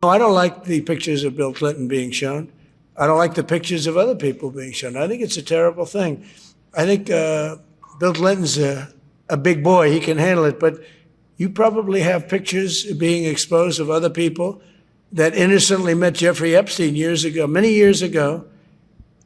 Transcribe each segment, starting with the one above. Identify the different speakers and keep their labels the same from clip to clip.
Speaker 1: No, I don't like the pictures of Bill Clinton being shown. I don't like the pictures of other people being shown. I think it's a terrible thing. I think Bill Clinton's a big boy. He can handle it. But you probably have pictures being exposed of other people that innocently met Jeffrey Epstein years ago, many years ago,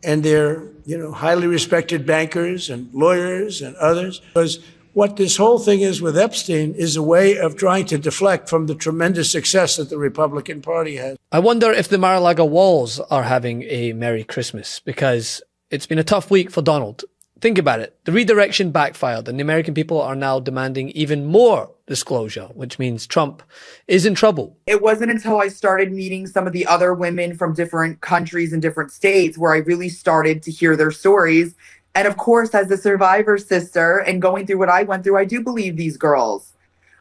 Speaker 1: and they're, highly respected bankers and lawyers and others. Because what this whole thing is with Epstein is a way of trying to deflect from the tremendous success that the Republican Party has.
Speaker 2: I wonder if the Mar-a-Lago walls are having a Merry Christmas, because it's been a tough week for Donald. Think about it. The redirection backfired and the American people are now demanding even more disclosure, which means Trump is in trouble.
Speaker 3: It wasn't until I started meeting some of the other women from different countries and different states where I really started to hear their stories. And of course, as a survivor sister and going through what I went through, I do believe these girls.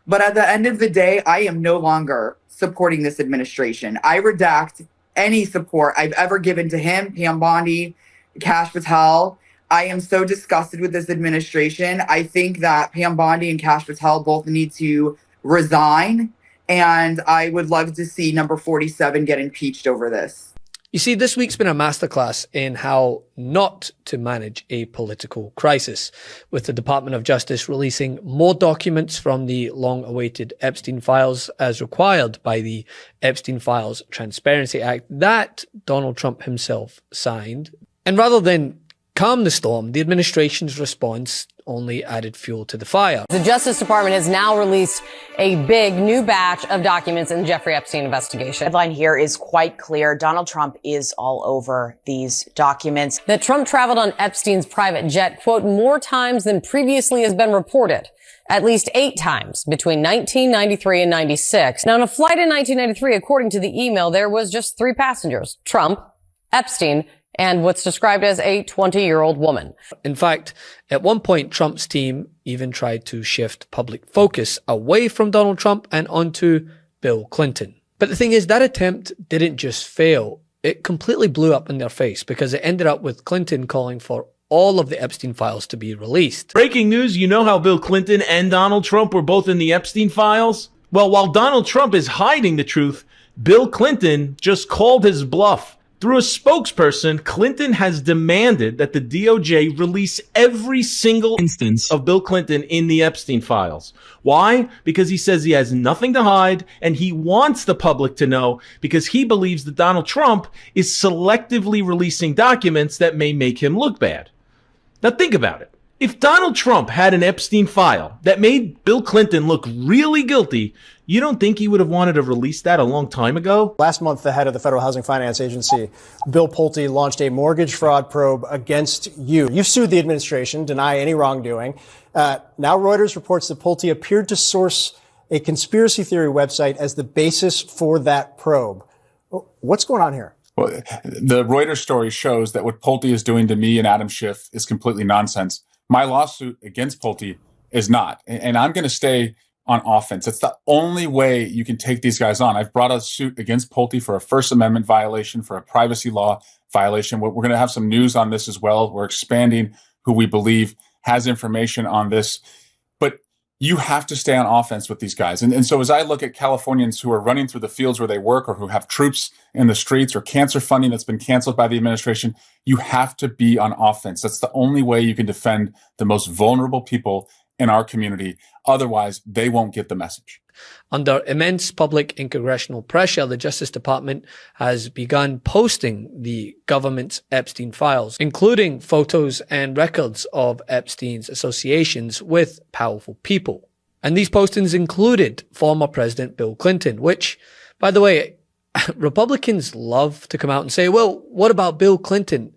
Speaker 3: But at the end of the day, I am no longer supporting this administration. I redact any support I've ever given to him, Pam Bondi, Kash Patel. I am so disgusted with this administration. I think that Pam Bondi and Kash Patel both need to resign. And I would love to see number 47 get impeached over this.
Speaker 2: You see, this week's been a masterclass in how not to manage a political crisis, with the Department of Justice releasing more documents from the long-awaited Epstein files as required by the Epstein Files Transparency Act that Donald Trump himself signed. And rather than calm the storm, the administration's response only added fuel to the fire.
Speaker 4: The Justice Department has now released a big new batch of documents in the Jeffrey Epstein investigation.
Speaker 5: The headline here is quite clear. Donald Trump is all over these documents.
Speaker 4: That Trump traveled on Epstein's private jet, quote, more times than previously has been reported. At least 8 times between 1993 and 96. Now, on a flight in 1993, according to the email, there was just 3 passengers: Trump, Epstein, and what's described as a 20-year-old woman.
Speaker 2: In fact, at one point, Trump's team even tried to shift public focus away from Donald Trump and onto Bill Clinton. But the thing is, that attempt didn't just fail. It completely blew up in their face, because it ended up with Clinton calling for all of the Epstein files to be released.
Speaker 6: Breaking news, you know how Bill Clinton and Donald Trump were both in the Epstein files? Well, while Donald Trump is hiding the truth, Bill Clinton just called his bluff. Through a spokesperson, Clinton has demanded that the DOJ release every single instance of Bill Clinton in the Epstein files. Why? Because he says he has nothing to hide, and he wants the public to know, because he believes that Donald Trump is selectively releasing documents that may make him look bad. Now think about it. If Donald Trump had an Epstein file that made Bill Clinton look really guilty, you don't think he would have wanted to release that a long time ago?
Speaker 7: Last month, the head of the Federal Housing Finance Agency, Bill Pulte, launched a mortgage fraud probe against you. You've sued the administration, deny any wrongdoing. Now Reuters reports that Pulte appeared to source a conspiracy theory website as the basis for that probe. What's going on here?
Speaker 8: Well, the Reuters story shows that what Pulte is doing to me and Adam Schiff is completely nonsense. My lawsuit against Pulte is not, and I'm going to stay on offense. It's the only way you can take these guys on. I've brought a suit against Pulte for a First Amendment violation, for a privacy law violation. We're going to have some news on this as well. We're expanding who we believe has information on this. But you have to stay on offense with these guys. And so as I look at Californians who are running through the fields where they work, or who have troops in the streets, or cancer funding that's been canceled by the administration, you have to be on offense. That's the only way you can defend the most vulnerable people in our community. Otherwise, they won't get the message.
Speaker 2: Under immense public and congressional pressure, the Justice Department has begun posting the government's Epstein files, including photos and records of Epstein's associations with powerful people. And these postings included former President Bill Clinton, which, by the way, Republicans love to come out and say, well, what about Bill Clinton?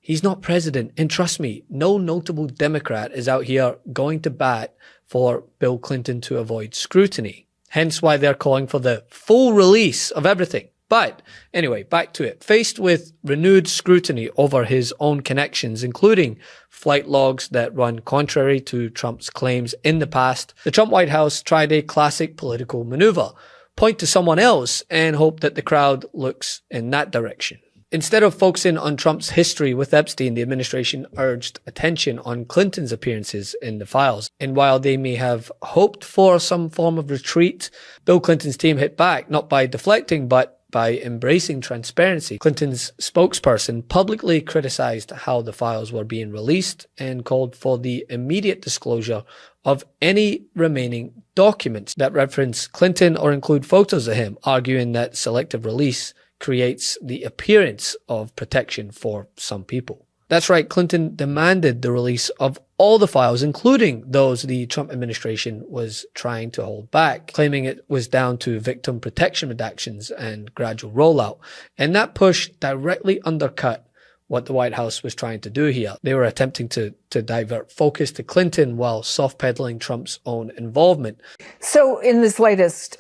Speaker 2: He's not president. And trust me, no notable Democrat is out here going to bat for Bill Clinton to avoid scrutiny. Hence why they're calling for the full release of everything. But anyway, back to it. Faced with renewed scrutiny over his own connections, including flight logs that run contrary to Trump's claims in the past, the Trump White House tried a classic political maneuver: point to someone else and hope that the crowd looks in that direction. Instead of focusing on Trump's history with Epstein, the administration urged attention on Clinton's appearances in the files. And while they may have hoped for some form of retreat, Bill Clinton's team hit back, not by deflecting, but by embracing transparency. Clinton's spokesperson publicly criticized how the files were being released and called for the immediate disclosure of any remaining documents that reference Clinton or include photos of him, arguing that selective release creates the appearance of protection for some people. That's right, Clinton demanded the release of all the files, including those the Trump administration was trying to hold back, claiming it was down to victim protection redactions and gradual rollout. And that push directly undercut what the White House was trying to do here. They were attempting to divert focus to Clinton while soft-pedaling Trump's own involvement.
Speaker 9: So in this latest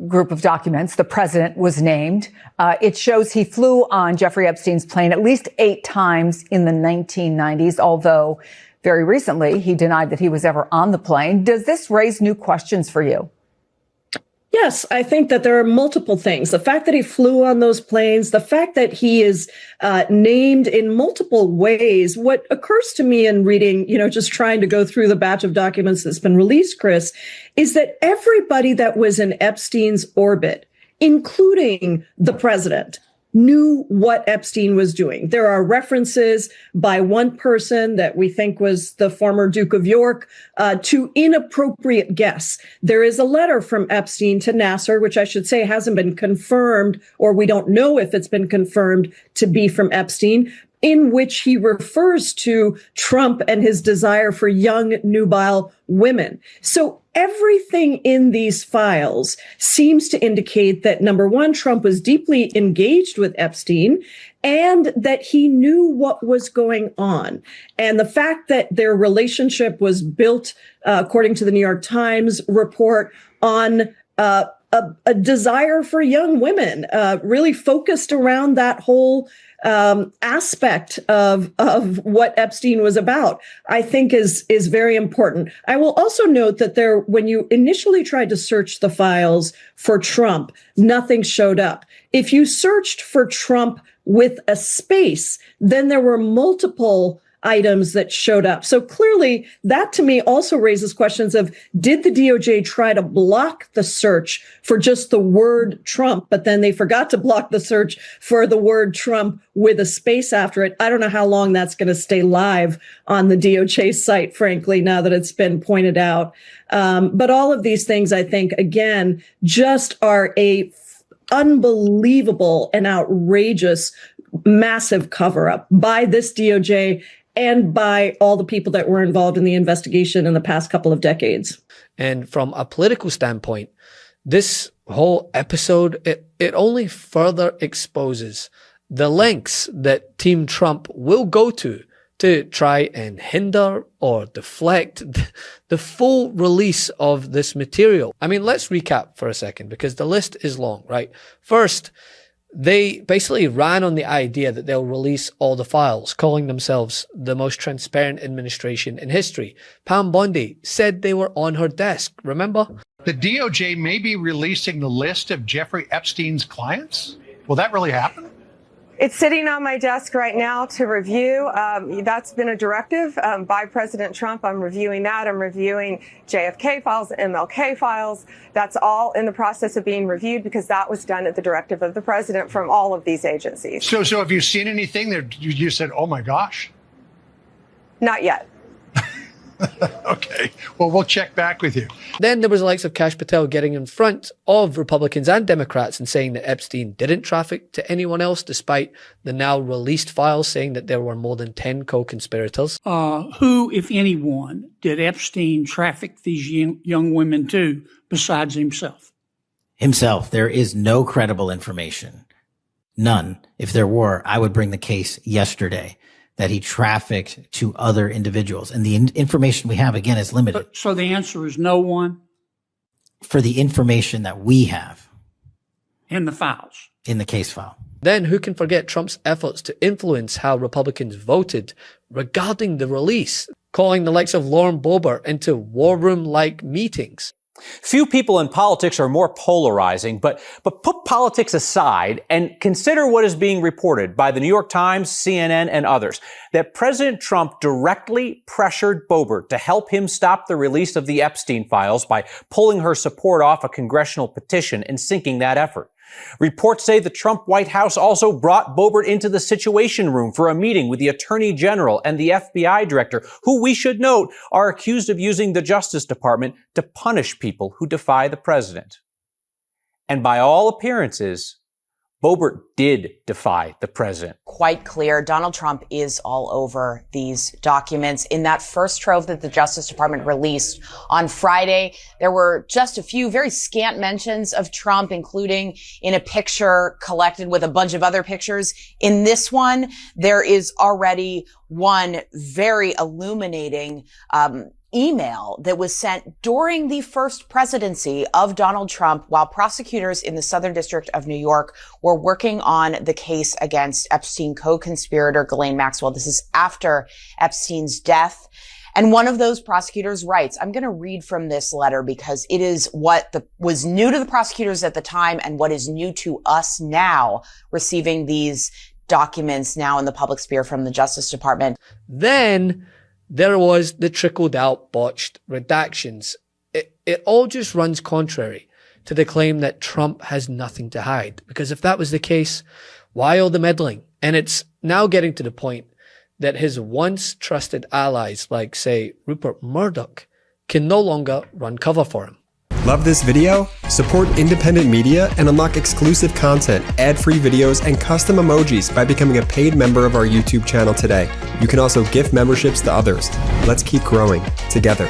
Speaker 9: group of documents, the president was named. It shows he flew on Jeffrey Epstein's plane at least 8 times in the 1990s, although very recently he denied that he was ever on the plane. Does this raise new questions for you?
Speaker 10: Yes, I think that there are multiple things. The fact that he flew on those planes, the fact that he is named in multiple ways. What occurs to me in reading, just trying to go through the batch of documents that's been released, Chris, is that everybody that was in Epstein's orbit, including the president, knew what Epstein was doing. There are references by one person that we think was the former Duke of York to inappropriate guests. There is a letter from Epstein to Nasser, which I should say hasn't been confirmed, or we don't know if it's been confirmed to be from Epstein, in which he refers to Trump and his desire for young, nubile women. So everything in these files seems to indicate that, number one, Trump was deeply engaged with Epstein and that he knew what was going on. And the fact that their relationship was built, according to the New York Times report, on a desire for young women, really focused around that whole aspect of what Epstein was about, I think is very important. I will also note that when you initially tried to search the files for Trump, nothing showed up. If you searched for Trump with a space, then there were multiple items that showed up. So clearly that to me also raises questions of, did the DOJ try to block the search for just the word Trump, but then they forgot to block the search for the word Trump with a space after it? I don't know how long that's going to stay live on the DOJ site, frankly, now that it's been pointed out. But all of these things, I think, again, just are a unbelievable and outrageous, massive cover-up by this DOJ and by all the people that were involved in the investigation in the past couple of decades.
Speaker 2: And from a political standpoint, this whole episode, it only further exposes the lengths that Team Trump will go to try and hinder or deflect the full release of this material. I mean, let's recap for a second because the list is long, right? First, they basically ran on the idea that they'll release all the files, calling themselves the most transparent administration in history. Pam Bondi said they were on her desk, remember?
Speaker 11: The DOJ may be releasing the list of Jeffrey Epstein's clients? Will that really happen?
Speaker 12: It's sitting on my desk right now to review. That's been a directive by President Trump. I'm reviewing that. I'm reviewing JFK files, MLK files. That's all in the process of being reviewed because that was done at the directive of the president from all of these agencies.
Speaker 11: So have you seen anything that you said, oh my gosh?
Speaker 12: Not yet.
Speaker 11: Okay. Well, we'll check back with you.
Speaker 2: Then there was the likes of Kash Patel getting in front of Republicans and Democrats and saying that Epstein didn't traffic to anyone else, despite the now released files saying that there were more than 10 co-conspirators.
Speaker 13: Who, if anyone, did Epstein traffic these young women to besides himself?
Speaker 14: Himself. There is no credible information. None. If there were, I would bring the case yesterday that he trafficked to other individuals. And the information we have, again, is limited.
Speaker 13: So the answer is no one?
Speaker 14: For the information that we have.
Speaker 13: In the files?
Speaker 14: In the case file.
Speaker 2: Then who can forget Trump's efforts to influence how Republicans voted regarding the release, calling the likes of Lauren Boebert into war room-like meetings.
Speaker 15: Few people in politics are more polarizing, but put politics aside and consider what is being reported by the New York Times, CNN, and others, that President Trump directly pressured Boebert to help him stop the release of the Epstein files by pulling her support off a congressional petition and sinking that effort. Reports say the Trump White House also brought Boebert into the Situation Room for a meeting with the Attorney General and the FBI Director, who, we should note, are accused of using the Justice Department to punish people who defy the president. And by all appearances, Boebert did defy the president.
Speaker 5: Quite clear. Donald Trump is all over these documents. In that first trove that the Justice Department released on Friday, there were just a few very scant mentions of Trump, including in a picture collected with a bunch of other pictures. In this one, there is already one very illuminating email that was sent during the first presidency of Donald Trump while prosecutors in the Southern District of New York were working on the case against Epstein co-conspirator Ghislaine Maxwell. This is after Epstein's death. And one of those prosecutors writes, I'm going to read from this letter because it is what was new to the prosecutors at the time and what is new to us now, receiving these documents now in the public sphere from the Justice Department.
Speaker 2: Then there was the trickled out botched redactions. It all just runs contrary to the claim that Trump has nothing to hide. Because if that was the case, why all the meddling? And it's now getting to the point that his once trusted allies, like, say, Rupert Murdoch, can no longer run cover for him.
Speaker 16: Love this video? Support independent media and unlock exclusive content, ad-free videos, and custom emojis by becoming a paid member of our YouTube channel today. You can also gift memberships to others. Let's keep growing together.